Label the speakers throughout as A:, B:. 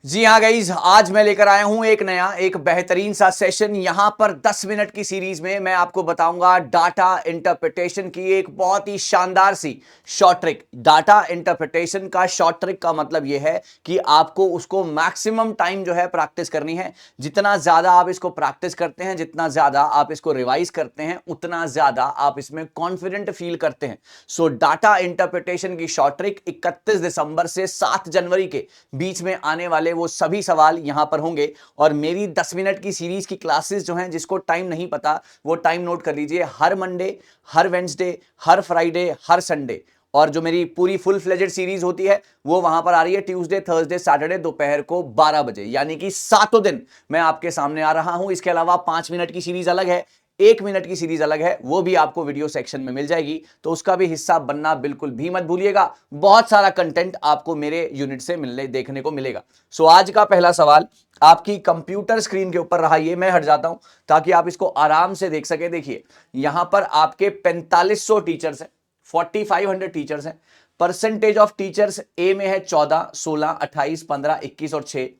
A: जी हाँ गाइज, आज मैं लेकर आया हूं एक बेहतरीन सा सेशन। यहां पर 10 मिनट की सीरीज में मैं आपको बताऊंगा डाटा इंटरप्रिटेशन की एक बहुत ही शानदार सी शॉर्ट ट्रिक। डाटा इंटरप्रिटेशन का शॉर्ट ट्रिक का मतलब यह है कि आपको उसको मैक्सिमम टाइम जो है प्रैक्टिस करनी है। जितना ज्यादा आप इसको प्रैक्टिस करते हैं, जितना ज्यादा आप इसको रिवाइज करते हैं, उतना ज्यादा आप इसमें कॉन्फिडेंट फील करते हैं। सो डाटा इंटरप्रिटेशन की शॉर्ट ट्रिक 31 दिसंबर से 7 जनवरी के बीच में आने वाले वो सभी सवाल यहां पर होंगे। और मेरी 10 मिनट की सीरीज की क्लासेस जो हैं, जिसको टाइम नहीं पता वो टाइम नोट कर लीजिए। हर मंडे, हर वेंसडे, हर फ्राइडे, हर संडे। और जो मेरी पूरी फुल फ्लेजेड सीरीज होती है वो वहां पर आ रही है ट्यूसडे, थर्सडे, सैटरडे दोपहर को 12 बजे, यानी कि सातों दिन मैं आपके सामने आ रहा हूं। इसके अलावा 5 मिनट की सीरीज अलग है, 1 मिनट की सीरीज अलग है, वो भी आपको वीडियो सेक्शन में मिल जाएगी, तो उसका भी हिस्सा बनना बिल्कुल भी मत भूलिएगा। बहुत सारा कंटेंट आपको मेरे यूनिट से मिलने देखने को मिलेगा। सो आज का पहला सवाल आपकी कंप्यूटर स्क्रीन के ऊपर रहा। ये मैं हट जाता हूं ताकि आप इसको आराम से देख सके। देखिए, यहां पर आपके 4500 टीचर्स हैं, 4500 टीचर्स हैं। परसेंटेज ऑफ टीचर्स ए में है 14, 16, 28, 15, 21 और 6।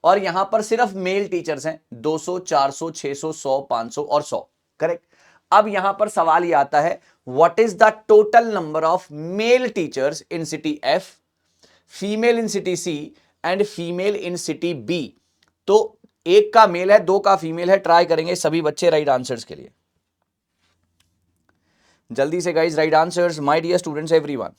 A: और यहां पर सिर्फ मेल टीचर्स हैं 200, 400, 600, 100, 500 और 100। करेक्ट। अब यहां पर सवाल यह आता है, what is the total number of male teachers in city F, female in city C and female in city B. तो एक का मेल है, दो का फीमेल है। ट्राई करेंगे सभी बच्चे राइट आंसर्स के लिए। जल्दी से guys, right answers my dear students everyone.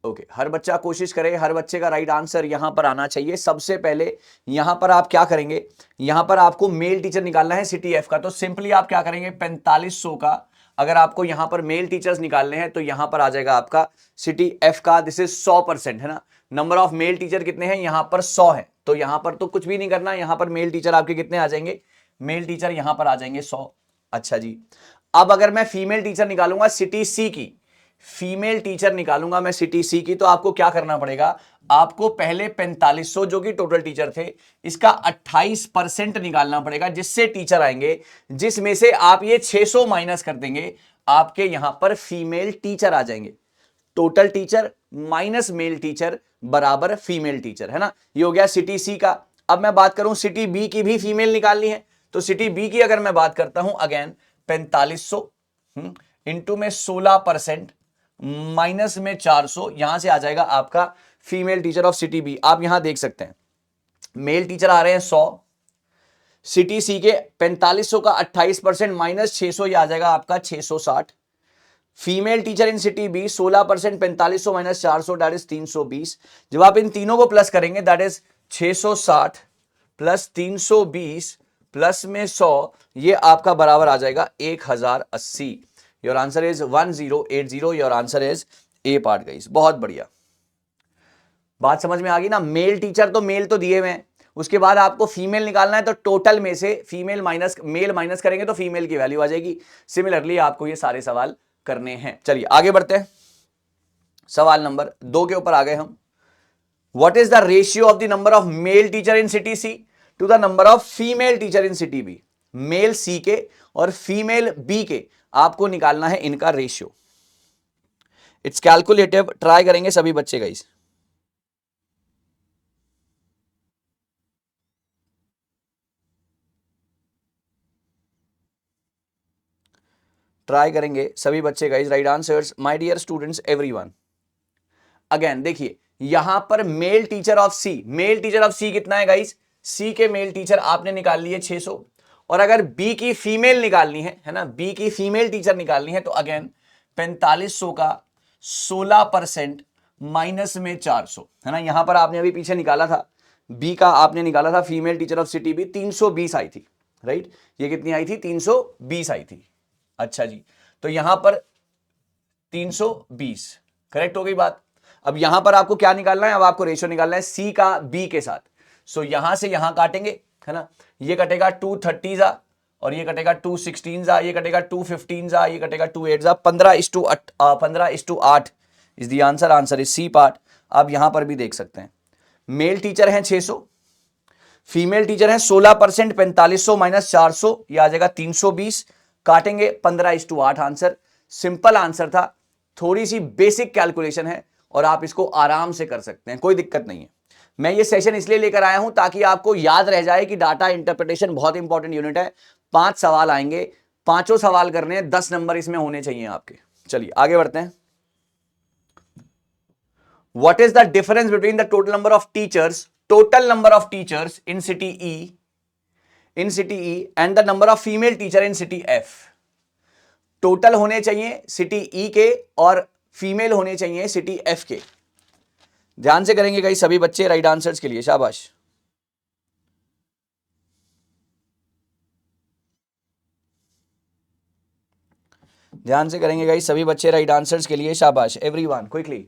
A: Okay, हर बच्चा कोशिश करे, हर बच्चे का राइट आंसर यहां पर आना चाहिए। सबसे पहले यहां पर आप क्या करेंगे, यहां पर आपको मेल टीचर निकालना है सिटी एफ का। तो सिंपली आप क्या करेंगे, 4500 का अगर आपको यहां पर मेल टीचर्स निकालने हैं तो यहां पर आ जाएगा आपका सिटी एफ का, दिस इज 100% है ना। नंबर ऑफ मेल टीचर कितने हैं, यहां पर 100 है, तो यहां पर तो कुछ भी नहीं करना। यहां पर मेल टीचर आपके कितने आ जाएंगे, मेल टीचर यहां पर आ जाएंगे 100। अच्छा जी, अब अगर मैं फीमेल टीचर निकालूंगा सिटी सी की, फीमेल टीचर निकालूंगा मैं सिटी सी की, तो आपको क्या करना पड़ेगा, आपको पहले 4500 जो कि टोटल टीचर थे, इसका 28% निकालना पड़ेगा, जिससे टीचर आएंगे, जिसमें से आप ये 600 माइनस कर देंगे, आपके यहां पर फीमेल टीचर आ जाएंगे। Total teacher minus male teacher बराबर फीमेल टीचर, है ना। ये हो गया सिटी सी का। अब मैं बात करूं सिटी बी की, भी फीमेल निकालनी है, तो सिटी बी की अगर मैं बात करता हूं, अगेन 4500 इंटू में 16% माइनस में 400, यहां से आ जाएगा आपका female teacher of city B. आप यहां देख सकते हैं मेल टीचर आ रहे हैं 100, सिटी सी के 4500 का 28% माइनस 600, यह आ जाएगा आपका 660। Female teacher in city B 16%, 4500 minus 400 that is 320। जब आप इन तीनों को प्लस करेंगे दैट इज 660 प्लस 320 प्लस में 100, ये आपका बराबर आ जाएगा 1080। Your answer is 1080। Your answer is a part guys. बहुत बढ़िया, बात समझ में आ गई ना। मेल टीचर तो मेल तो दिए हुए हैं, उसके बाद आपको फीमेल निकालना है, तो टोटल में से फीमेल माइनस मेल माइनस करेंगे तो फीमेल की वैल्यू आ जाएगी। सिमिलरली आपको ये सारे सवाल करने हैं। चलिए आगे बढ़ते हैं, सवाल नंबर 2 के ऊपर आ गए हम। What is the ratio of the number of male teacher in city C to the number of female teacher in city B. Male C के और फीमेल बी के आपको निकालना है इनका रेशियो। इट्स कैलकुलेटिव, ट्राई करेंगे सभी बच्चे गाइस। ट्राई करेंगे सभी बच्चे guys, right answers my dear students everyone. Again देखिए, यहां पर male teacher of C, male teacher of C कितना है गाइस, सी के मेल टीचर आपने निकाल लिए 600। और अगर बी की फीमेल निकालनी है ना, बी की फीमेल टीचर निकालनी है, तो अगेन 4500 का 16% माइनस में 400, है ना। यहां पर आपने अभी पीछे निकाला था, बी का आपने निकाला था female teacher of city B, 320 आई थी, राइट। ये कितनी आई थी, 320 आई थी। अच्छा जी, तो यहां पर 320 करेक्ट हो गई बात। अब यहां पर आपको क्या निकालना है, अब आपको रेशियो निकालना है सी का बी के साथ। सो यहां से यहां काटेंगे, है ना। ये कटेगा 230 जा, और ये कटेगा 216 जा, ये कटेगा 215 जा, ये कटेगा 28 जा, 15:8 is the answer. Answer is C part. आप यहां पर भी देख सकते हैं, मेल टीचर हैं 600, फीमेल टीचर है 16%, 4500 माइनस 400, ये आ जाएगा 320। काटेंगे 15:8 आंसर। सिंपल आंसर था, थोड़ी सी बेसिक कैलकुलेशन है, और आप इसको आराम से कर सकते हैं, कोई दिक्कत नहीं है। मैं ये सेशन इसलिए लेकर आया हूं ताकि आपको याद रह जाए कि डाटा इंटरप्रिटेशन बहुत इंपॉर्टेंट यूनिट है। 5 सवाल आएंगे, 5 सवाल करने हैं, 10 नंबर इसमें होने चाहिए आपके। चलिए आगे बढ़ते हैं। What is the difference between the total number of teachers in city E and the number of female teacher in city F? Total होने चाहिए सिटी ई के और फीमेल होने चाहिए सिटी एफ के। ध्यान से करेंगे गाइस सभी बच्चे राइट आंसर्स के लिए, शाबाश। ध्यान से करेंगे गाइस सभी बच्चे राइट आंसर्स के लिए, शाबाश एवरीवन क्विकली।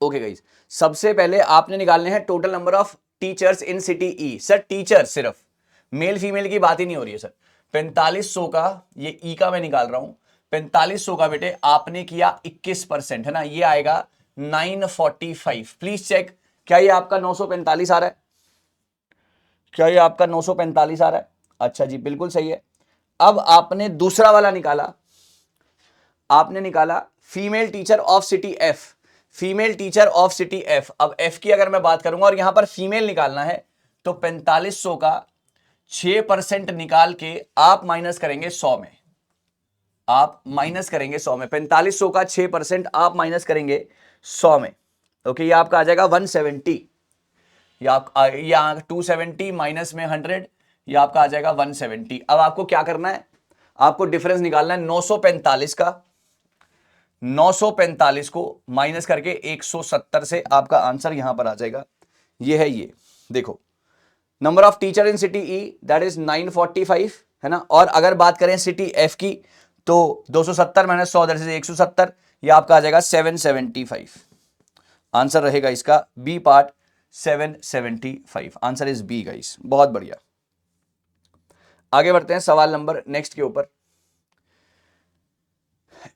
A: ओके गाइस, सबसे पहले आपने निकालने हैं total number of teachers in city E. Sir teacher सिर्फ, मेल फीमेल की बात ही नहीं हो रही है सर। 4500 का, ये ई का मैं निकाल रहा हूं, 4500 का बेटे आपने किया 21% है ना, ये आएगा 945। प्लीज चेक, क्या ये आपका 945 आ रहा है? क्या ये आपका 945 आ रहा है? अच्छा जी बिल्कुल सही है। अब आपने दूसरा वाला निकाला, आपने निकाला female teacher of city F, female teacher of city F. अब एफ की अगर मैं बात करूंगा और यहां पर फीमेल निकालना है तो 4500 का 6% निकाल के आप माइनस करेंगे 100 में, आप माइनस करेंगे 100 में। 4500 का 6% आप माइनस करेंगे 100 में। ओके, ये आपका आ जाएगा 170, या 270 माइनस में 100, ये आपका आ जाएगा 170। अब आपको क्या करना है, आपको डिफरेंस निकालना है 945 का, 945 को माइनस करके 170 से आपका आंसर यहां पर आ जाएगा। ये है, ये देखो number of teacher in city E that is 945 है ना। और अगर बात करें सिटी एफ की तो 270 माइनस 100 दैट इज 170, ये आपका आ जाएगा 775। आंसर रहेगा इसका B part 775। Answer is B guys, बहुत बढ़िया। आगे बढ़ते हैं सवाल नंबर नेक्स्ट के ऊपर।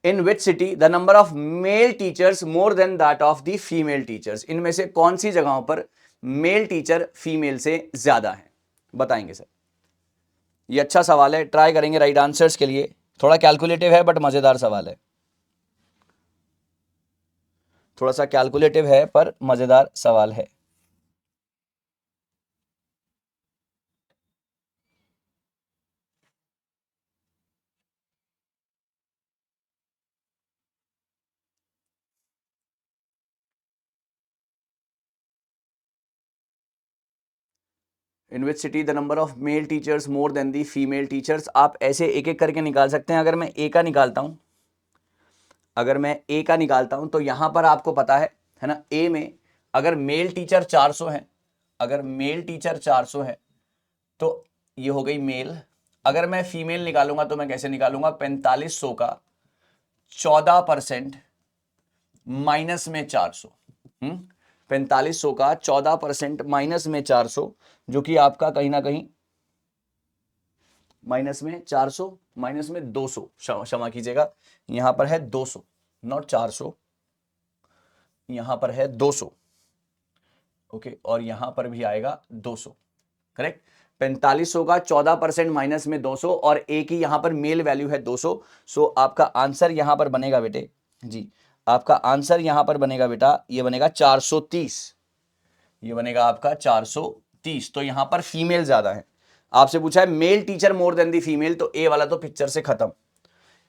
A: In which city the number of male teachers more than that of the female teachers? इनमें से कौन सी जगहों पर मेल टीचर फीमेल से ज्यादा है, बताएंगे सर। ये अच्छा सवाल है, ट्राई करेंगे राइट आंसर्स के लिए। थोड़ा कैलकुलेटिव है बट मजेदार सवाल है, थोड़ा सा कैलकुलेटिव है पर मजेदार सवाल है। In which city the number of male teachers more than the female teachers. आप ऐसे एक एक करके निकाल सकते हैं। अगर मैं ए का निकालता हूं, अगर मैं ए का निकालता हूं तो यहां पर आपको पता है ना, ए में अगर मेल टीचर 400 है, अगर मेल टीचर 400 है तो ये हो गई मेल। अगर मैं फीमेल निकालूंगा तो मैं कैसे निकालूंगा, 4500 का 14% माइनस में 400, 4500 का 14% माइनस में 400, जो कि आपका कहीं ना कहीं माइनस में 400 माइनस में 200, क्षमा कीजिएगा, यहां पर है 200 नॉट 400, यहां पर है 200। ओके, और यहां पर भी आएगा 200, करेक्ट। 4500 का 14% माइनस में 200 और ए की यहां पर मेल वैल्यू है 200। सो आपका आंसर यहां पर बनेगा बेटे जी, आपका आंसर यहां पर बनेगा बेटा, ये बनेगा 430, ये बनेगा आपका 430। तो यहां पर फीमेल ज्यादा है। आपसे पूछा है male teacher more than the female, तो ए वाला तो पिक्चर से खत्म,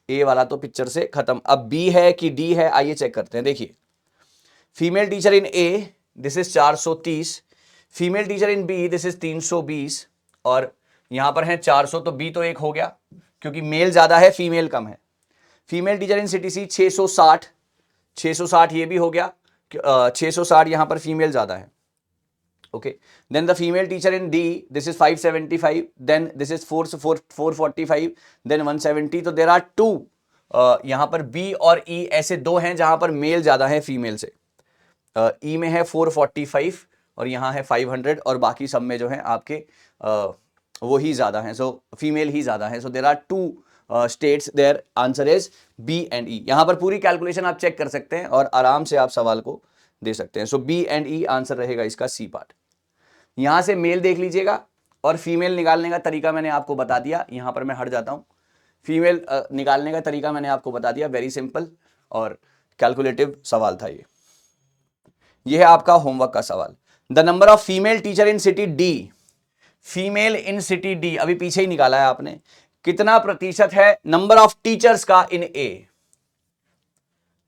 A: ए वाला तो पिक्चर से खत्म। अब बी है कि डी है, आइए चेक करते हैं। देखिए female teacher in A this is 430, female teacher in B this is 320, और यहां पर है 400, तो बी तो एक हो गया क्योंकि मेल ज्यादा है फीमेल कम है। फीमेल टीचर इन सिटी सी 660, 660 ये भी हो गया, 660 यहां पर फीमेल ज्यादा है। Okay, then the female teacher in D this is 575, then this is 445, then 170। तो देर आर टू, यहां पर बी और ई ऐसे दो हैं जहां पर मेल ज्यादा है फीमेल से। ई में है 445 और यहाँ है 500, और बाकी सब में जो है आपके वो ही ज्यादा हैं, सो फीमेल ही ज्यादा है। So there are two states, their answer is B and E. यहां पर पूरी कैलकुलेशन आप चेक कर सकते हैं और आराम से आप सवाल को दे सकते हैं। सो बी एंड ई आंसर रहेगा इसका सी पार्ट। यहां से मेल देख लीजिएगा और फीमेल निकालने का तरीका मैंने आपको बता दिया। यहां पर मैं हट जाता हूं। फीमेल निकालने का तरीका मैंने आपको बता दिया, वेरी सिंपल और कैलकुलेटिव सवाल था ये है आपका होमवर्क का सवाल। The number of female teacher in city D, female in city D अभी पीछे ही निकाला है आपने, कितना प्रतिशत है नंबर ऑफ टीचर्स का इन ए,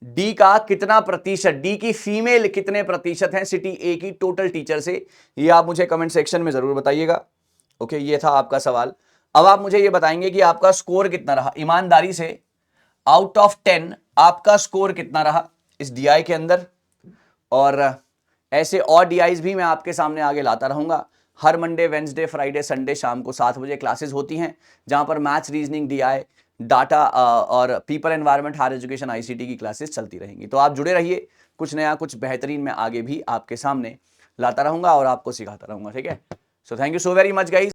A: डी का कितना प्रतिशत, डी की फीमेल कितने प्रतिशत हैं सिटी ए की टोटल टीचर से, ये आप मुझे कमेंट सेक्शन में जरूर बताइएगा। ओके, ये था आपका सवाल। अब आप मुझे ये बताएंगे कि आपका स्कोर कितना रहा, ईमानदारी से आउट ऑफ 10 आपका स्कोर कितना रहा इस डीआई के अंदर। और ऐसे और डीआईज भी मैं आपके सामने आगे लाता रहूंगा। हर मंडे, वेंसडे, फ्राइडे, संडे शाम को 7 बजे क्लासेस होती हैं, जहां पर मैथ्स, रीजनिंग, डीआई, डाटा और people environment, higher education, ICT की क्लासेस चलती रहेंगी। तो आप जुड़े रहिए, कुछ नया कुछ बेहतरीन मैं आगे भी आपके सामने लाता रहूंगा और आपको सिखाता रहूंगा। ठीक है, so thank you so very much guys.